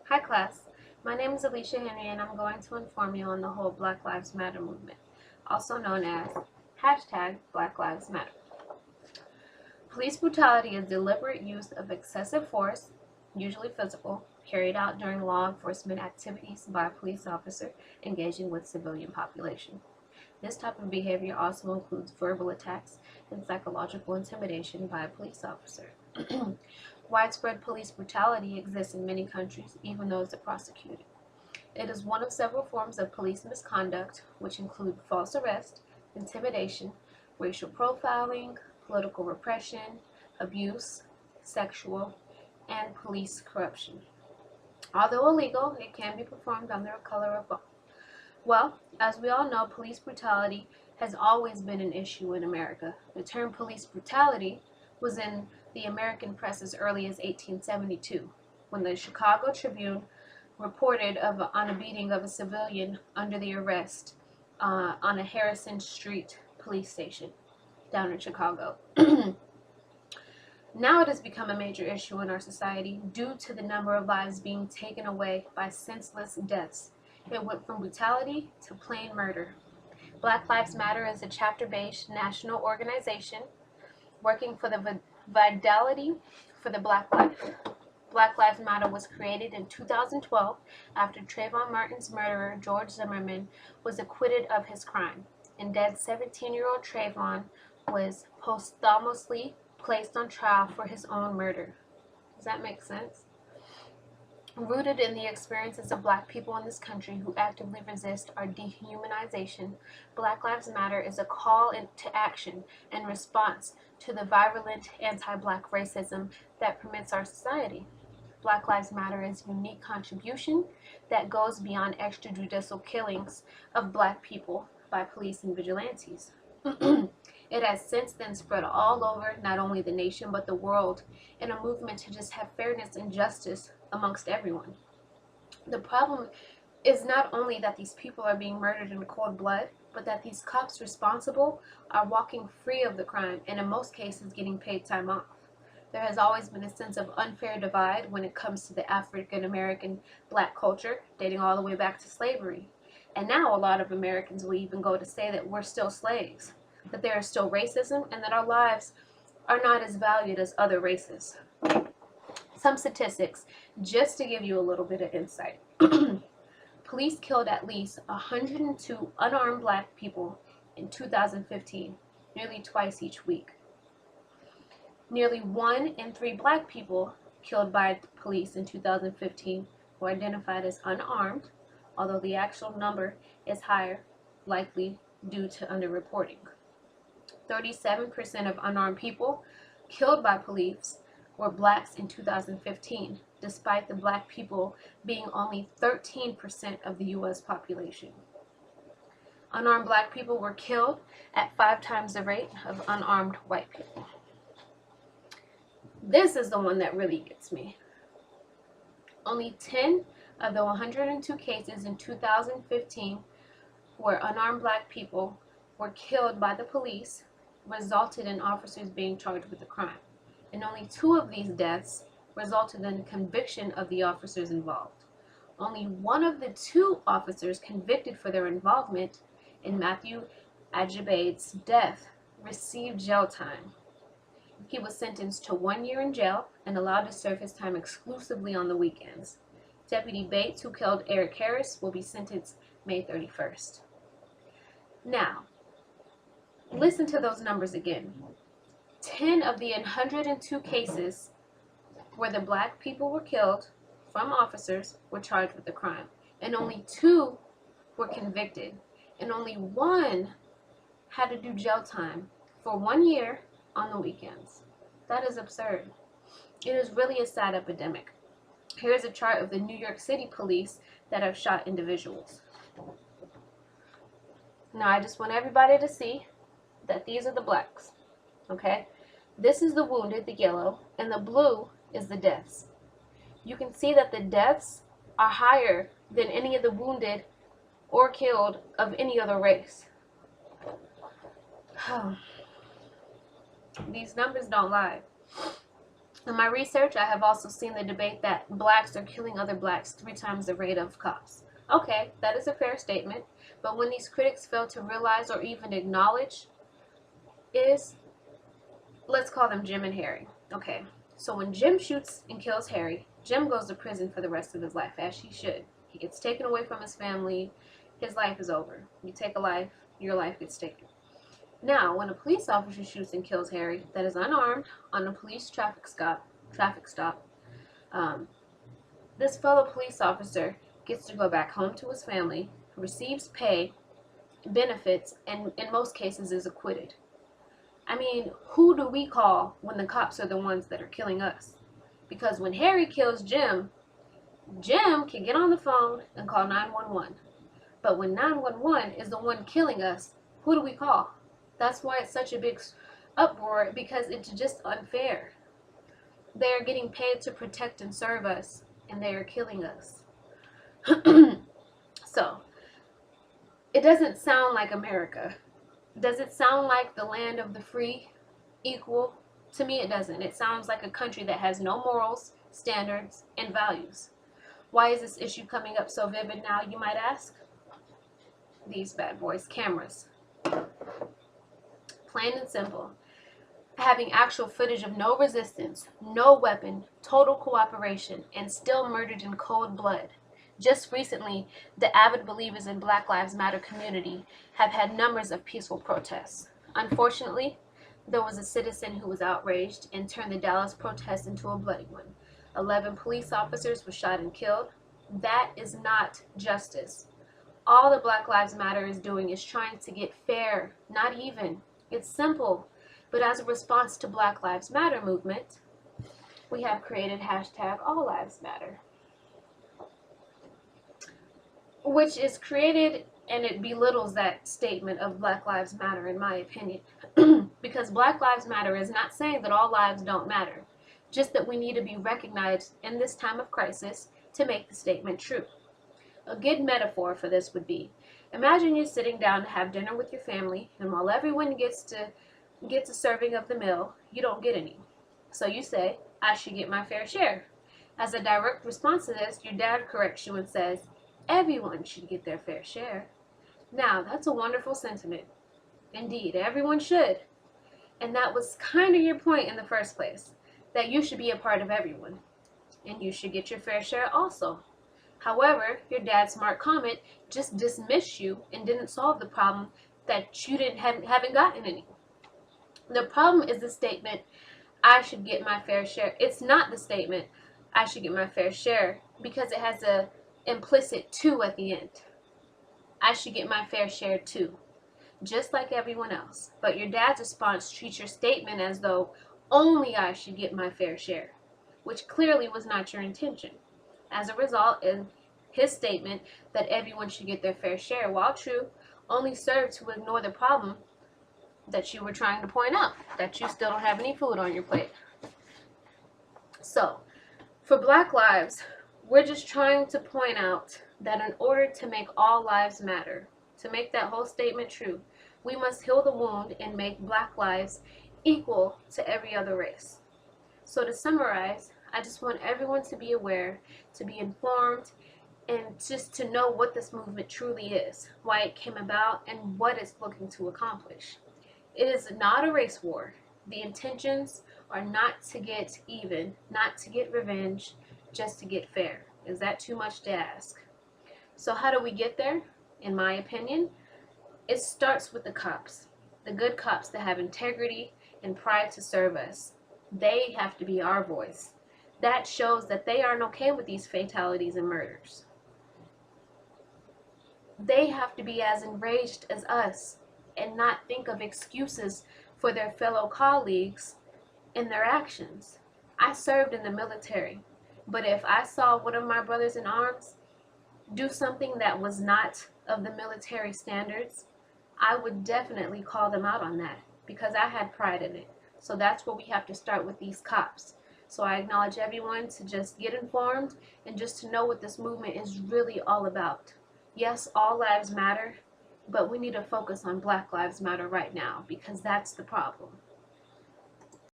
Hi class, my name is Alicia Henry and I'm going to inform you on the whole Black Lives Matter movement, also known as Black Lives Matter. Police brutality is deliberate use of excessive force, usually physical, carried out during law enforcement activities by a police officer engaging with civilian population. This type of behavior also includes verbal attacks and psychological intimidation by a police officer. Widespread police brutality exists in many countries, even those that prosecute it. It is one of several forms of police misconduct, which include false arrest, intimidation, racial profiling, political repression, abuse, sexual, and police corruption. Although illegal, it can be performed under a color of law. Well, as we all know, police brutality has always been an issue in America. The term police brutality was in the American press as early as 1872, when the Chicago Tribune reported on a beating of a civilian under the arrest on a Harrison Street police station down in Chicago. Now it has become a major issue in our society due to the number of lives being taken away by senseless deaths. It went from brutality to plain murder. Black Lives Matter is a chapter-based national organization working for the vitality for the Black life. Black Lives Matter was created in 2012 after Trayvon Martin's murderer, George Zimmerman, was acquitted of his crime, and dead 17-year-old Trayvon was posthumously placed on trial for his own murder. Does that make sense? Rooted in the experiences of Black people in this country who actively resist our dehumanization, Black Lives Matter is a call to action and response to the virulent anti-Black racism that permeates our society. Black Lives Matter is a unique contribution that goes beyond extrajudicial killings of Black people by police and vigilantes. It has since then spread all over not only the nation but the world in a movement to just have fairness and justice amongst everyone. The problem is not only that these people are being murdered in cold blood, but that these cops responsible are walking free of the crime and in most cases getting paid time off. There has always been a sense of unfair divide when it comes to the African American Black culture, dating all the way back to slavery. And now a lot of Americans will even go to say that we're still slaves, that there is still racism, and that our lives are not as valued as other races. Some statistics, just to give you a little bit of insight. Police killed at least 102 unarmed Black people in 2015, nearly twice each week. Nearly 1 in 3 Black people killed by police in 2015 were identified as unarmed, although the actual number is higher, likely due to underreporting. 37% of unarmed people killed by police were Blacks in 2015, despite the Black people being only 13% of the U.S. population. Unarmed Black people were killed at 5 times the rate of unarmed white people. This is the one that really gets me. Only 10 of the 102 cases in 2015 where unarmed Black people were killed by the police resulted in officers being charged with the crime. And only 2 of these deaths resulted in conviction of the officers involved. Only 1 of the 2 officers convicted for their involvement in Matthew Ajabade's death received jail time. He was sentenced to 1 year in jail and allowed to serve his time exclusively on the weekends. Deputy Bates, who killed Eric Harris, will be sentenced May 31st. Now, listen to those numbers again. 10 of the 102 cases where the Black people were killed from officers were charged with the crime, and only 2 were convicted, and only 1 had to do jail time for 1 year on the weekends. That is absurd. It is really a sad epidemic. Here is a chart of the New York City police that have shot individuals. Now I just want everybody to see that these are the Blacks, okay? This is the wounded, the yellow, and the blue is the deaths. You can see that the deaths are higher than any of the wounded or killed of any other race. These numbers don't lie. In my research, I have also seen the debate that blacks are killing other blacks 3 times the rate of cops. Okay, that is a fair statement, but when these critics fail to realize or even acknowledge is, let's call them Jim and Harry. Okay, so when Jim shoots and kills Harry, Jim goes to prison for the rest of his life, as he should. He gets taken away from his family, his life is over. You take a life, your life gets taken. Now, when a police officer shoots and kills Harry that is unarmed on a police traffic stop, this fellow police officer gets to go back home to his family, receives pay, benefits, and in most cases is acquitted. I mean, who do we call when the cops are the ones that are killing us? Because when Harry kills Jim, Jim can get on the phone and call 911. But when 911 is the one killing us, who do we call? That's why it's such a big uproar, because it's just unfair. They are getting paid to protect and serve us, and they are killing us. So, it doesn't sound like America. Does it sound like the land of the free, equal? To me, it doesn't. It sounds like a country that has no morals, standards, and values. Why is this issue coming up so vivid now, you might ask? These bad boys, cameras. Plain and simple. Having actual footage of no resistance, no weapon, total cooperation, and still murdered in cold blood. Just recently, the avid believers in Black Lives Matter community have had numbers of peaceful protests. Unfortunately, there was a citizen who was outraged and turned the Dallas protest into a bloody one. 11 police officers were shot and killed. That is not justice. All the Black Lives Matter is doing is trying to get fair, not even. It's simple. But as a response to Black Lives Matter movement, we have created hashtag All Lives Matter, which is created, and it belittles that statement of Black Lives Matter, in my opinion. Because Black Lives Matter is not saying that all lives don't matter, just that we need to be recognized in this time of crisis to make the statement true. A good metaphor for this would be, imagine you're sitting down to have dinner with your family, and while everyone gets a serving of the meal, you don't get any. So you say, I should get my fair share. As a direct response to this, your dad corrects you and says, everyone should get their fair share. Now, that's a wonderful sentiment. Indeed, everyone should. And that was kind of your point in the first place, that you should be a part of everyone, and you should get your fair share also. However, your dad's smart comment just dismissed you and didn't solve the problem that you haven't gotten any. The problem is the statement, I should get my fair share. It's not the statement, I should get my fair share, because it has a implicit to at the end. I should get my fair share too, just like everyone else. But your dad's response treats your statement as though only I should get my fair share, which clearly was not your intention. As a result, in his statement that everyone should get their fair share, while true, only served to ignore the problem that you were trying to point out, that you still don't have any food on your plate. So, for Black Lives, we're just trying to point out that in order to make all lives matter, to make that whole statement true, we must heal the wound and make Black lives equal to every other race. So to summarize, I just want everyone to be aware, to be informed, and just to know what this movement truly is, why it came about, and what it's looking to accomplish. It is not a race war. The intentions are not to get even, not to get revenge, just to get fair. Is that too much to ask? So how do we get there? In my opinion, it starts with the cops, the good cops that have integrity and pride to serve us. They have to be our voice. That shows that they aren't okay with these fatalities and murders. They have to be as enraged as us and not think of excuses for their fellow colleagues in their actions. I served in the military, but if I saw one of my brothers in arms do something that was not of the military standards, I would definitely call them out on that because I had pride in it. So that's where we have to start with these cops. So I acknowledge everyone to just get informed and just to know what this movement is really all about. Yes, all lives matter, but we need to focus on Black Lives Matter right now because that's the problem.